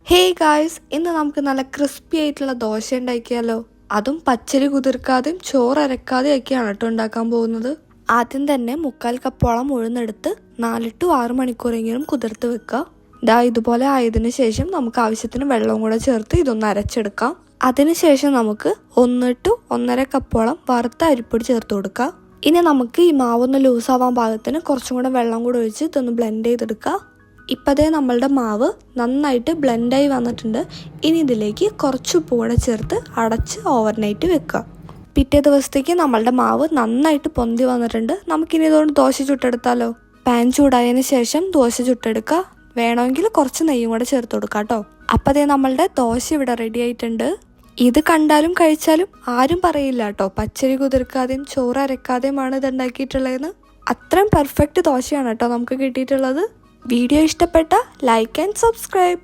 Hey guys, ഇന്ന് നമുക്ക് നല്ല ക്രിസ്പി ആയിട്ടുള്ള ദോശ ഉണ്ടാക്കിയാലോ. അതും പച്ചരി കുതിർക്കാതെയും ചോറ് അരക്കാതെയും ഒക്കെയാണ് കേട്ടോ ഉണ്ടാക്കാൻ പോകുന്നത്. ആദ്യം തന്നെ 1/4 കപ്പോളം ഉഴുന്നെടുത്ത് 4 to 6 മണിക്കൂറെങ്കിലും കുതിർത്ത് വെക്കുക. ഇതുപോലെ ആയതിനു ശേഷം നമുക്ക് ആവശ്യത്തിന് വെള്ളവും കൂടെ ചേർത്ത് ഇതൊന്ന് അരച്ചെടുക്കാം. അതിനുശേഷം നമുക്ക് 1 to 1.5 കപ്പോളം വറുത്ത അരിപ്പൊടി ചേർത്ത് കൊടുക്കുക. ഇനി നമുക്ക് ഈ മാവൊന്ന് ലൂസാവാൻ പാകത്തിന് കുറച്ചും കൂടെ വെള്ളം കൂടെ ഒഴിച്ച് ഇതൊന്ന് ബ്ലെൻഡ് ചെയ്തെടുക്കുക. ഇപ്പോഴേ നമ്മളുടെ മാവ് നന്നായിട്ട് ബ്ലെൻഡായി വന്നിട്ടുണ്ട്. ഇനി ഇതിലേക്ക് കുറച്ച് ഉപ്പ് കൂടെ ചേർത്ത് അടച്ച് ഓവർനൈറ്റ് വെക്കുക. പിറ്റേ ദിവസത്തേക്ക് നമ്മളുടെ മാവ് നന്നായിട്ട് പൊന്തി വന്നിട്ടുണ്ട്. നമുക്കിനി ഇതുകൊണ്ട് ദോശ ചുട്ടെടുത്താലോ. പാൻ ചൂടായതിനു ശേഷം ദോശ ചുട്ടെടുക്കുക. വേണമെങ്കിൽ കുറച്ച് നെയ്യും കൂടെ ചേർത്ത് കൊടുക്കുക കേട്ടോ. അപ്പോഴേ നമ്മളുടെ ദോശ ഇവിടെ റെഡി ആയിട്ടുണ്ട്. ഇത് കണ്ടാലും കഴിച്ചാലും ആരും പറയില്ല കേട്ടോ പച്ചരി കുതിർക്കാതെയും ചോറ് അരക്കാതെയുമാണ് ഇത് ഉണ്ടാക്കിയിട്ടുള്ളതെന്ന്. അത്രയും പെർഫെക്റ്റ് ദോശയാണ് കേട്ടോ നമുക്ക് കിട്ടിയിട്ടുള്ളത്. വീഡിയോ ഇഷ്ടപ്പെട്ട ലൈക്ക് ആൻഡ് സബ്സ്ക്രൈബ്.